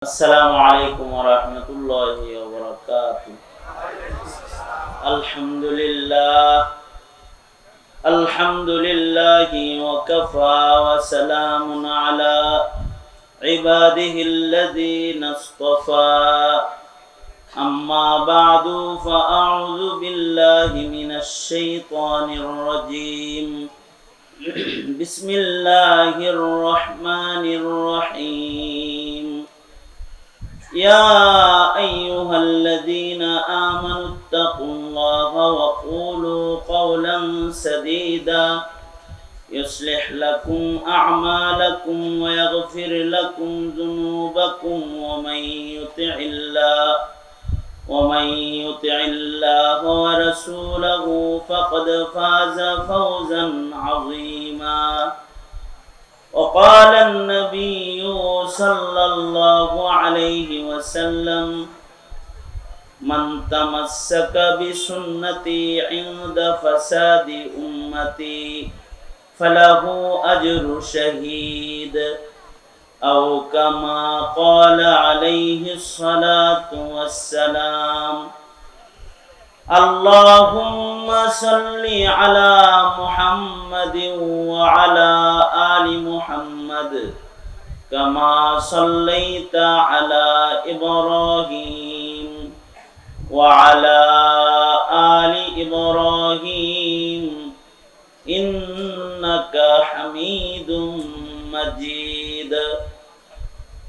السلام عليكم ورحمة الله وبركاته. الحمد لله وكفى وسلام على عباده الذين اصطفى. أما بعد فأعوذ بالله من الشيطان الرجيم. بسم الله الرحمن الرحيم. يا أيها الذين آمنوا اتقوا الله وقولوا قولا سديدا يصلح لكم أعمالكم ويغفر لكم ذنوبكم ومن يطع الله ورسوله فقد فاز فوزا عظيما. وقال النبي صلى الله عليه وسلم: من تمسك بسنتي عند فساد أمتي فله أجر شهيد، أو كما قال عليه الصلاة والسلام. اللهم صل على محمد وعلى آل محمد كما صليت على إبراهيم وعلى آل إبراهيم إنك حميد مجيد.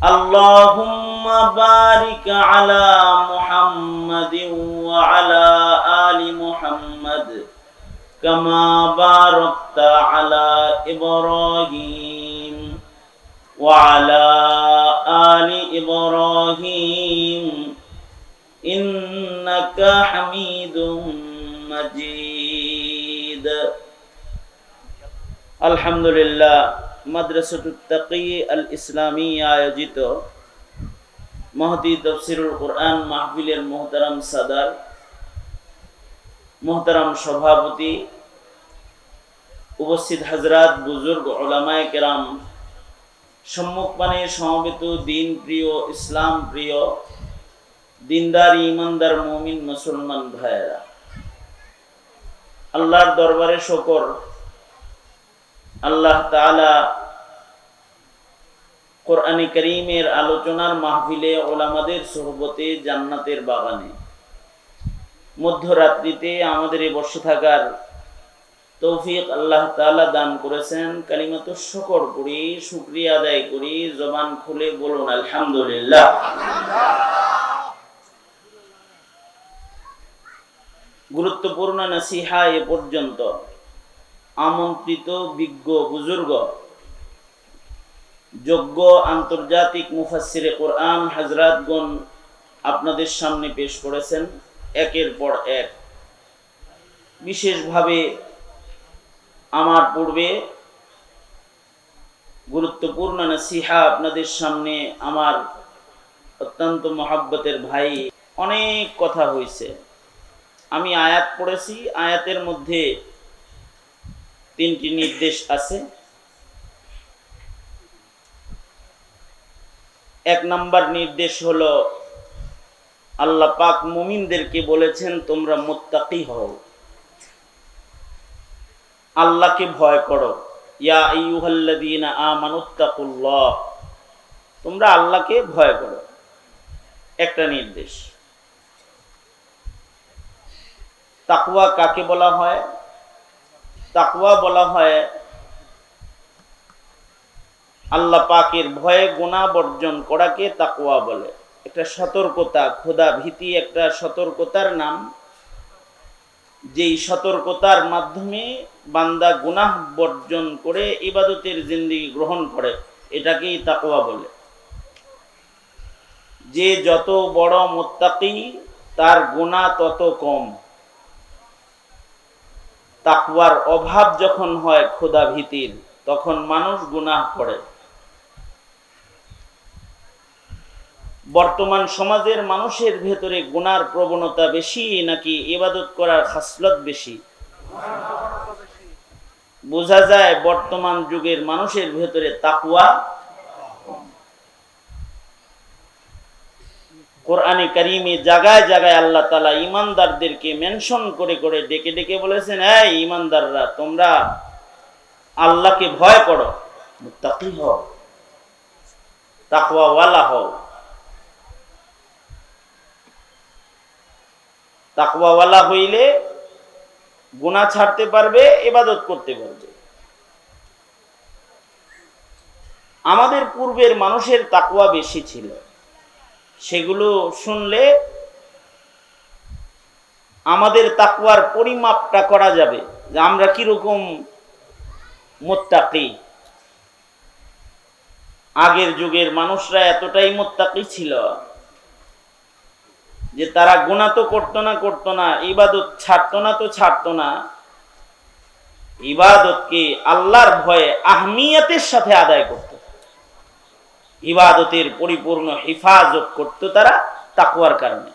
اللهم بارك على محمد وعلى آل محمد كما باركت على إبراهيم وعلى آل إبراهيم إنك حميد مجيد. الحمد لله। মাদ্রাসাতুত তাকি আল ইসলামী আয়োজিত মহতি তাফসীরুল কুরআন মাহফিলের মুহতারাম সাদার, মুহতারাম সভাপতি, উপস্থিত হযরত, বুজুর্গ, উলামায়ে কেরাম, সম্মুখপানে সমবেত দিন প্রিয়, ইসলাম প্রিয়, দিনদার ঈমানদার মুমিন মুসলমান ভাইয়েরা, আল্লাহর দরবারে শুকর। আল্লাহ তাআলা কোরআনে কারীমের আলোচনার মাহফিলে, উলামাদের সোহবতে, জান্নাতের বাগানে মধ্যরাত্রিতে আমাদের বসে থাকার তৌফিক আল্লাহ তাআলা দান করেছেন। কালিমাতুশ শুকর করি, শুকরিয়া আদায় করি, জবান খুলে বলুন আলহামদুলিল্লাহ। গুরুত্বপূর্ণ নসিহা এ পর্যন্ত। আমন্ত্রিত বিজ্ঞ বুজুর্গ, যোগ্য আন্তর্জাতিক মুফাসসিরে কোরআন হযরতগণ আপনাদের সামনে পেশ করেছেন একের পর এক। বিশেষভাবে আমার পূর্বে গুরুত্বপূর্ণ নসিহা আপনাদের সামনে আমার অত্যন্ত মহব্বতের ভাই, অনেক কথা হয়েছে। আমি আয়াত পড়েছি, আয়াতের মধ্যে তিনটি নির্দেশ আছে। এক নাম্বার নির্দেশ হলো, আল্লাহ পাক মুমিনদেরকে বলেছেন তোমরা মুত্তাকি হও, আল্লাহকে ভয় করো। ইয়া আইয়ুহাল্লাযীনা আমানুত্তাকুল্লাহ, তোমরা আল্লাহকে ভয় করো, একটা নির্দেশ। তাকওয়া কাকে বলা হয়? তাকওয়া বলা হয় আল্লাহ পাকের ভয়ে গুনাহ বর্জন করাকে তাকওয়া বলে। একটা সতর্কতা, খোদা ভীতি একটা সতর্কতার নাম। যেই সতর্কতার মাধ্যমে বান্দা গুনাহ বর্জন করে ইবাদতের জিন্দেগি গ্রহণ করে, এটাকেই তাকওয়া বলে। যে যত বড় মুত্তাকি তার গুনাহ তত কম। তাকওয়ার অভাব যখন হয় খোদা ভীতির, তখন মানুষ গুনাহ করে। বর্তমান সমাজের মানুষের ভেতরে গুনার প্রবণতা বেশি নাকি ইবাদত করার খাসলত বেশি? বোঝা যায় বর্তমান যুগের মানুষের ভেতরে তাকওয়া। কোরআনে কারিমে জায়গায় জায়গায় আল্লাহ তাআলা ঈমানদারদেরকে মেনশন করে করে ডেকে ডেকে বলেছেন, এই ঈমানদাররা, তোমরা আল্লাহকে ভয় করো, মুত্তাকি হও, তাকওয়াওয়ালা হও। তাকওয়াওয়ালা হইলে গুনাহ ছাড়তে পারবে, ইবাদত করতে পারবে। আমাদের পূর্বের মানুষের তাকওয়া বেশি ছিল, সেগুলো শুনলে আমাদের তাকওয়ার পরিমাপটা করা যাবে যে আমরা কিরকম মুত্তাকি। আগের যুগের মানুষরা এতটাই মুত্তাকি ছিল যে তারা গুনাহ তো করতো না, ইবাদত ছাড়তো না, ইবাদতকে আল্লাহর ভয়ে আহমিয়তের সাথে আদায় করত, ইবাদতের পরিপূর্ণ হেফাজত করত তারা তাকওয়ার কারণে।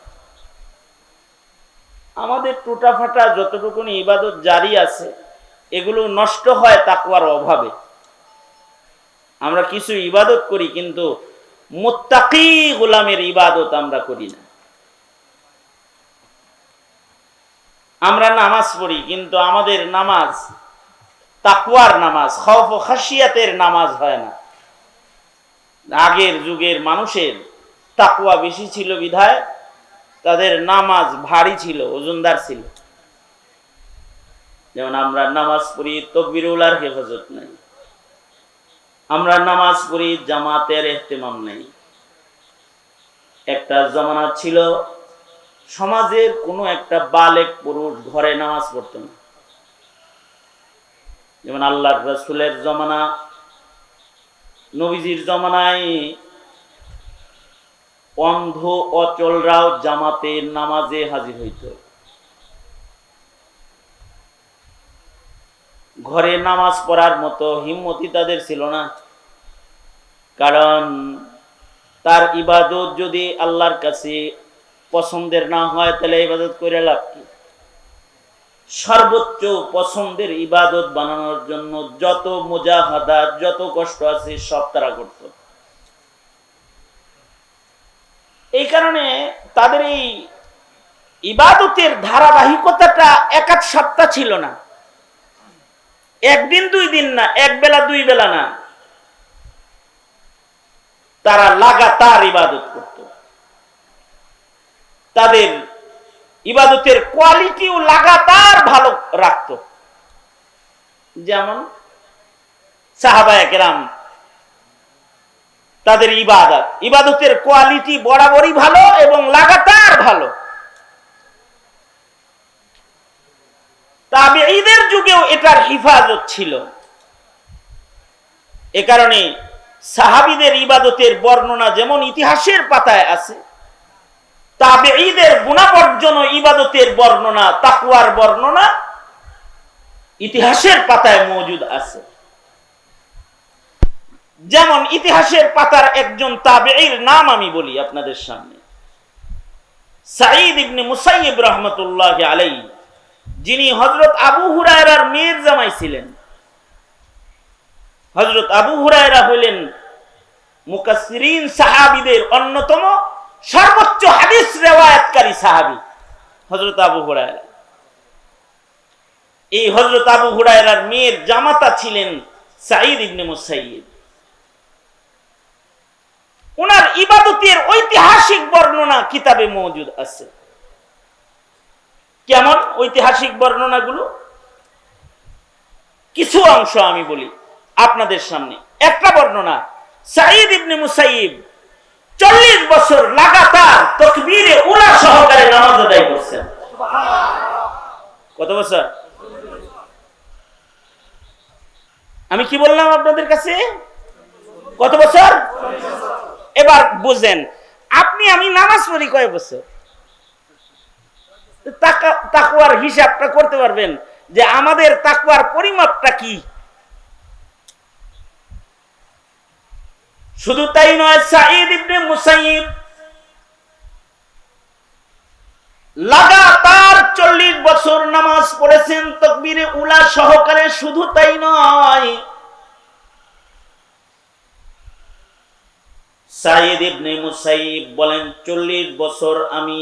আমাদের টুটাফাটা যতটুকুনি ইবাদত জারি আছে, এগুলো নষ্ট হয় তাকওয়ার অভাবে। আমরা কিছু ইবাদত করি কিন্তু মুত্তাকি গোলামের ইবাদত আমরা করি না। আমরা নামাজ পড়ি কিন্তু আমাদের নামাজ তাকওয়ার নামাজ, খৌফ ও খাশিয়াতের নামাজ হয় না। আগের যুগের মানুষের তাকওয়া বেশি ছিল বিধায় তাদের নামাজ ভারী ছিল, ওজনদার ছিল। যেমন আমরা নামাজ পড়ি, তাকবীরুল হেফাজত নাই, আমরা নামাজ পড়ি, জামাতের ইহতিমাম নেই। একটা জামানা ছিল সমাজের কোনো একটা বালেক পুরুষ ঘরে নামাজ পড়তো না। যেমন আল্লাহর রাসূলের জামানা, নবীজির জামানায় অন্ধ অচলরাও জামাতের নামাজে হাজির হইত। ঘরে নামাজ পড়ার মতো হিম্মতি তাদের ছিল না, কারণ তার ইবাদত যদি আল্লাহর কাছে পছন্দের না হয় তাহলে ইবাদত করে লাভ কি? সর্বোচ্চ পছন্দের ইবাদত বানানোর জন্য যত মুজাহাদা, যত কষ্ট আছে সব তারা করত। এই কারণে তাদের এই ইবাদতের ধারাবাহিকতাটা এক আধ সপ্তাহ ছিল না, একদিন দুই দিন না, এক বেলা দুই বেলা না, তারা লাগাতার ইবাদত করত। তাদের ইবাদতের কোয়ালিটিও লাগাতার ভালো রাখত। যেমন সাহাবায়ে কেরাম, তাদের ইবাদতের কোয়ালিটি বরাবরই ভালো এবং লাগাতার ভালো। তাবেঈদের যুগেও এটার হিফাজত ছিল। এ কারণে সাহাবীদের ইবাদতের বর্ণনা যেমন ইতিহাসের পাতায় আছে, তাবেঈদের গুণাবর্জন ইবাদতের বর্ণনা, তাকওয়ার বর্ণনা ইতিহাসের পাতায় মওজুদ আছে। যেমন ইতিহাসের পাতার একজন তাবেঈর নাম আমি বলি আপনাদের সামনে, সাঈদ ইবনে মুসাইয়িব রাহমাতুল্লাহি আলাইহি, যিনি হযরত আবু হুরায়রার মেয়ের জামাই ছিলেন। হযরত আবু হুরায়রা হলেন মুকাসসিরিন সাহাবীদের অন্যতম সর্বোচ্চ হাদিস রিওয়ায়াতকারী সাহাবী হযরত আবু হুরায়রা। এই হযরত আবু হুরায়রার মেয়ের জামাতা ছিলেন সাঈদ ইবনে মুসাইয়িব। ওনার ইবাদতের ঐতিহাসিক বর্ণনা কিতাবে মওজুদ আছে। কেমন ঐতিহাসিক বর্ণনাগুলো? কিছু অংশ আমি বলি আপনাদের সামনে। একটা বর্ণনা, সাঈদ ইবনে মুসাইয়িব 40 বছর লাগাতার তাকবীরে উলা সহকারে নামাজ আদায় করছেন। কত বছর? আমি কি বললাম আপনাদের কাছে? কত বছর? এবার বুঝেন, আপনি আমি নামাজ পড়ি কয় বছর? তাকওয়ার হিসাবটা করতে পারবেন যে আমাদের তাকওয়ার পরিমাপটা কি। শুধু তাই নয়, সাঈদ ইবনে মুসাইয়িব লাগাতার 40 বছর নামাজ পড়েছেন তাকবীরে উলা সহকারে। শুধু তাই নয়, সাঈদ ইবনে মুসাইয়িব বলেন 40 বছর আমি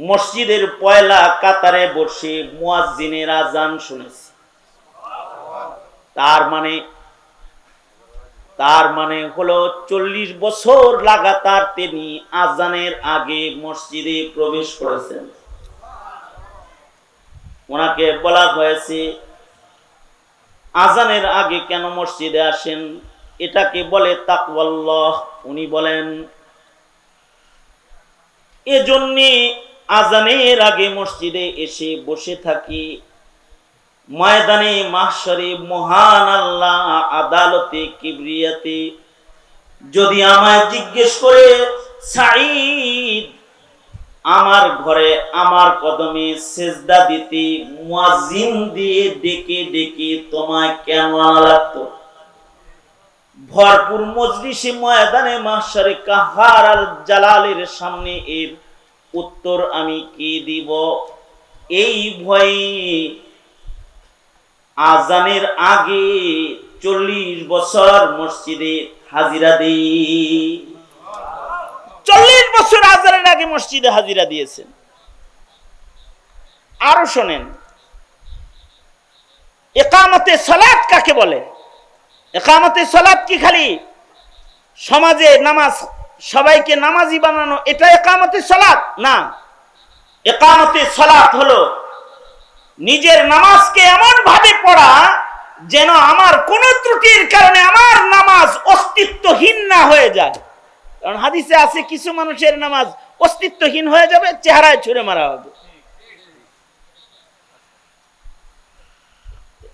মসজিদের পয়লা কাতারে বসে মুয়াজ্জিনের আজান শুনেছি। তার মানে হলো 40 বছর লাগাতার তিনি আজানের আগে মসজিদে প্রবেশ করেছেন। ওনাকে বলা হয়েছে আজানের আগে কেন মসজিদে আসেন, এটাকে বলে তাকওয়াল্লাহ। উনি বলেন এজন্যে আজানের আগে মসজিদে এসে বসে থাকি, ময়দানে মাহশরে মহান আল্লাহ আদালতে কিবরিয়াতে যদি আমায় জিজ্ঞেস করে সাঈদ আমার ঘরে আমার কদমে সেজদা দিতে মুয়াজ্জিন দিয়ে ডেকে ডেকে তোমায় কেন আনা লাগতো, ভরপুর মজলিসে ময়দানে মাহশরে কাহার আল জালালের সামনে এর উত্তর আমি কি দিব, এই ভয়ে আজানের আগে 40 বছর মসজিদে হাজিরা দিই। 40 বছর আজানের আগে মসজিদে হাজিরা দিয়েছেন। আরো শোনেন, ইকামতে সালাত কাকে বলে? ইকামতে সালাত কি খালি সমাজে নামাজ সবাইকে নামাজি বানানো এটা ইকামতে সালাত না। ইকামতে সালাত হলো নিজের নামাজকে এমন ভাবে পড়া যেন আমার কোন ত্রুটির কারণে আমার নামাজ অস্তিত্বহীন না হয়ে যায়। কারণ হাদিসে আছে কিছু মানুষের নামাজ অস্তিত্বহীন হয়ে যাবে, চেহারায় ছুঁড়ে মারা হবে।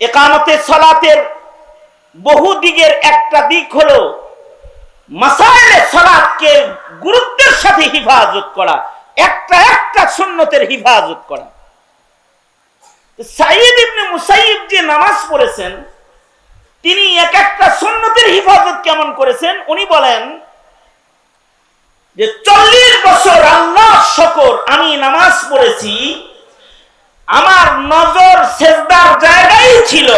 ইকামতে সালাতের বহু দিকের একটা দিক হলো মাসাইলে সালাতকে গুরুত্বের সাথে হিফাজত করা, একটা সুন্নতের হিফাজত করা। সাঈদ ইবনে মুসাইয়িব যে নামাজ পড়েছেন তিনি একটা সুন্নতের হিফাজত কেমন করেছেন উনি বলেন যে 40 বছর আল্লাহ শুকর আমি নামাজ পড়েছি, আমার নজর সেজদার জায়গায় ছিল।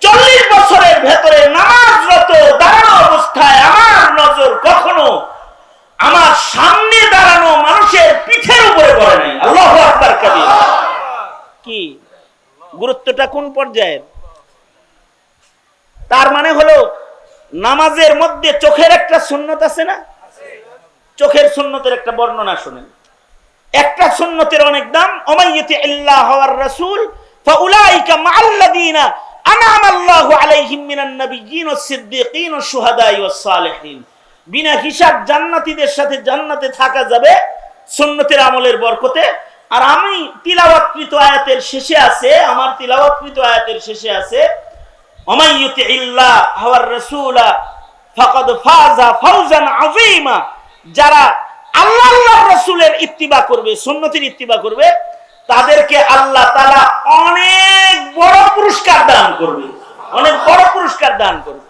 40 বছরের ভেতরে নামাজরত দাঁড়ানো অবস্থায় আমার নজর কখনো আমার সামনে দাঁড়ানো মানুষের পিঠের উপরে পড়ে নাই। আল্লাহু আকবার কাবীর। কি গুরুত্বটা কোন পর্যায়ের? তার মানে হলো নামাজের মধ্যে চোখের একটা সুন্নত আছে না? চোখের সুন্নতের একটা বর্ণনা শুনেন। একটা সুন্নতের অনেক দাম। ওমাইয়াতি আল্লাহ ওয়ার রাসূল ফাউলাইকা মাআল্লাযিনা আনআমা আল্লাহু আলাইহিম মিনান নাবিয়্যিন ওয়াস সিদ্দীকিন ওয়াস শুহাদাই ওয়াস সালিহিন। বিনা হিসাব জান্নাতীদের সাথে জান্নাতে থাকা যাবে সুন্নতের আমলের বরকতে। আর আমি তিলাওয়াতকৃত আয়াতের শেষে আছে, আমার তিলাওয়াতকৃত আয়াতের শেষে আছে ওমাইয়াতি আল্লাহ ওয়ার রাসূলা ফাকাদ ফাযা ফাওজান আযীমা। যারা আল্লাহ আল্লাহর রাসূলের ইত্তিবা করবে, সুন্নতের ইত্তিবা করবে, তাদেরকে আল্লাহ তাআলা অনেক বড় পুরস্কার দান করবে, অনেক বড় পুরস্কার দান করবে।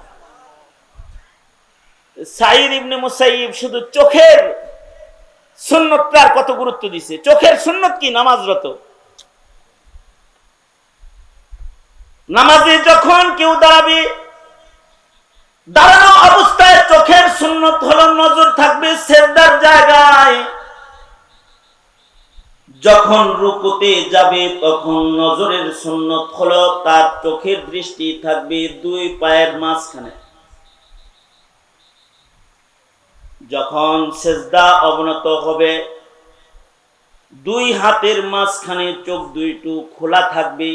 সাঈদ ইবনে মুসাইয়িব শুধু চোখের সুন্নতটার কত গুরুত্ব দিছে। চোখের সুন্নত কি? নামাজরত নামাজে যখন কেউ দাঁড়াবে, দাঁড়ানো অবস্থায় চোখের সুন্নত হলো নজর থাকবে সেজদার জায়গায়। যখন রুকুতে যাবে তখন নজরের সুন্নত হলো তার চোখের দৃষ্টি থাকবে 2 পায়ের মাঝখানে। যখন সেজদা অবনত হবে 2 হাতের মাঝখানে চোখ দুইটু খোলা থাকবে।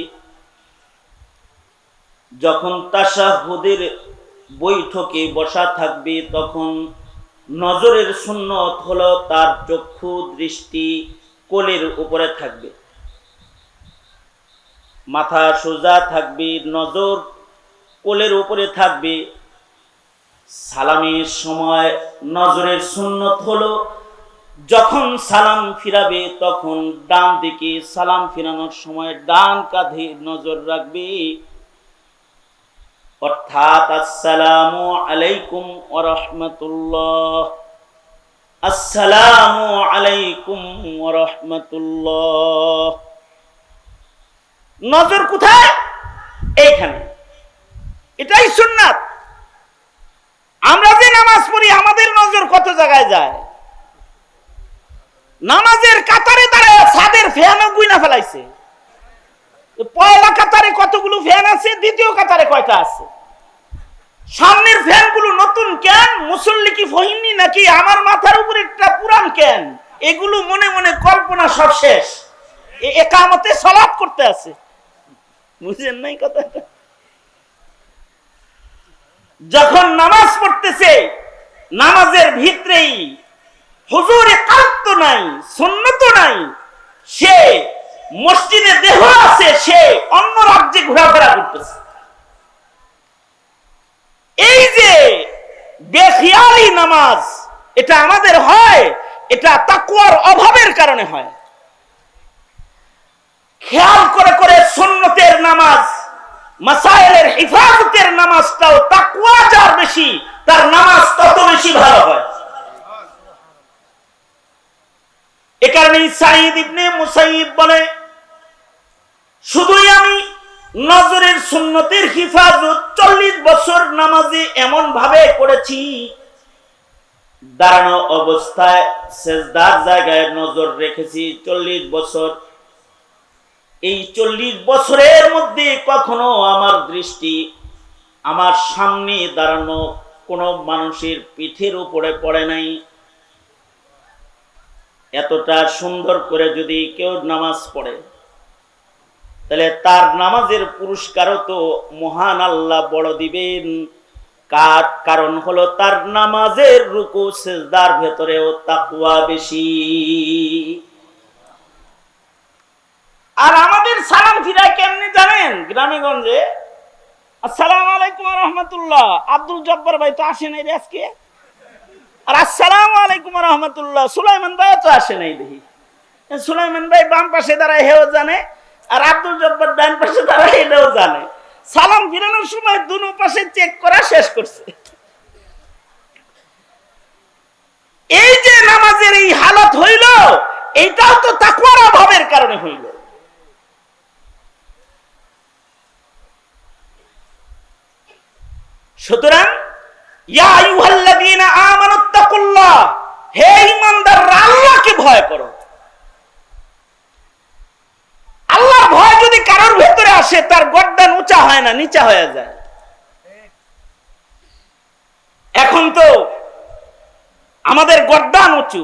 যখন তাশাহুদের বৈঠকে বসা থাকবে তখন নজরের সুন্নত হলো তার চক্ষু দৃষ্টি কোলের উপরে থাকবে, মাথা সোজা থাকবে, নজর কোলের উপরে থাকবে। সালামের সময় নজরের সুন্নত হলো যখন সালাম ফিরাবে তখন ডান দিকে, সালাম ফিরানোর সময় ডান কাঁধে নজর রাখবে। অর্থাৎ আসসালামু আলাইকুম ওয়া রাহমাতুল্লাহ, আসসালামু আলাইকুম ওয়া রাহমাতুল্লাহ। নজর কোথায়? এইখানে। এটাই সুন্নাত। আমরা যে নামাজ পড়ি আমাদের নজর কত জায়গায় যায়। নামাজের কাতারে দাঁড়ায় ছাদের ফ্যানও গুইনা ফেলাইছে। পয়লা কাতারে কতগুলো ফ্যান আছে, দ্বিতীয় কাতারে কয়টা আছে? সামনের ফ্যানগুলো নতুন কেন? মুসল্লি কি ফহিমনি নাকি আমার মাথার উপরে একটা পুরান কেন? এগুলো মনে মনে কল্পনা সব শেষ। একামতে সালাত করতে আছে, বুঝেন নাই কথাটা? যখন নামাজ পড়তেছে নামাজের ভিতরেই হুজুরে কালব তো নাই, সুন্নত নাই, সে মসজিদে দেহ আছে, সে অন্য রাজ্যে ঘোরাফেরা করতেছে। এই যে বেখিয়ালি নামাজ, এটা আমাদের হয়, এটা তাকওয়ার অভাবের কারণে হয়। খেয়াল করে করে সুন্নতের নামাজ, মাসাইলের হিফাজতের নামাজটাও তাকওয়া যার বেশি, তার নামাজ তত বেশি ভালো হয়। এ কারণে সাঈদ ইবনে মুসাইয়িব বলে, শুধুই আমি নজরের সুন্নতের হিফাজত 40 বছর নামাজে এমন ভাবে করেছি, দাঁড়ানো অবস্থায় সেজদার জায়গায় নজর রেখেছি 40 বছর। এই 40 বছরের মধ্যে কখনো আমার দৃষ্টি আমার সামনে দাঁড়ানো কোনো মানুষের পিঠের উপরে পড়ে নাই। এতটা সুন্দর করে যদি কেউ নামাজ পড়ে, তাহলে তার নামাজের পুরস্কারও তো মহান আল্লাহ বড় দিবেন। কারণ হলো তার নামাজের রুকু সিজদার ভেতরেও তাকওয়া বেশি। আর আমাদের সালাম ফিরায় কেমনে জানেন? গ্রামে গঞ্জে আসসালামু আলাইকুম ওয়া রাহমাতুল্লাহ, আব্দুল জব্বার ভাই তো আসে নাই আজকে, আর আসসালামু আলাইকুম ওয়া রাহমাতুল্লাহ সুলাইমান ভাই তো আসে নাই। দেখি সুলাইমান ভাই বাম পাশে দাঁড়ায়, হেও জানে, আর আব্দুল জব্বার ডান পাশে দাঁড়ায়, এটাও জানে। সালাম ফিরানোর সময় দুনো পাশে চেক করা শেষ করছে। এই যে নামাজের এই হালত হইল, এইটাও তো তাকওয়ার অভাবের কারণে হইল। সুতরাং ইয়া আইয়ুহাল্লাযীনা আমানুত্তাকুল্লাহ, হে ঈমানদাররা আল্লাহকে ভয় করো। আল্লাহর ভয় যদি কারোর ভেতরে আসে, তার গর্দান উঁচা হয় না, নিচা হয়ে যায়। এখন তো আমাদের গর্দান উঁচু,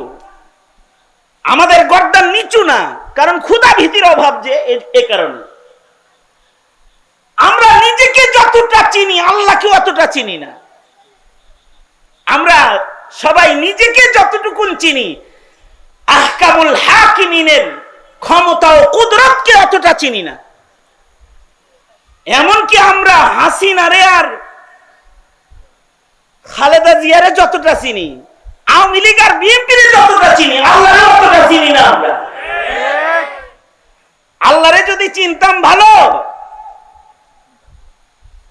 আমাদের গর্দান নিচু না, কারণ ক্ষুধা ভীতির অভাব। যে এ কারণে আমরা নিজেকে যতটা চিনি আল্লাহকে অতটা চিনি না। আমরা সবাই নিজেকে যতটুকু চিনি, আহকামুল হাকিমিনের ক্ষমতা ও কুদরতকে অতটা চিনি না। এমনকি আমরা হাসিনারে আর খালেদা জিয়ারে যতটা চিনি, আওয়ামী লীগ আর বিএনপির যতটা চিনি, আল্লাহরে অতটা চিনি না আমরা। আল্লাহরে যদি চিনতাম ভালো,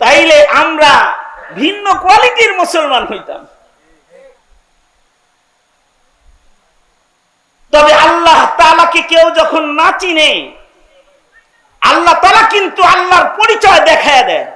তাইলে আমরা ভিন্ন কোয়ালিটির মুসলমান হইতাম। তবে আল্লাহ তাআলাকে কেউ যখন না চিনে, আল্লাহ তাআলা কিন্তু আল্লাহর পরিচয় দেখায় দেয়।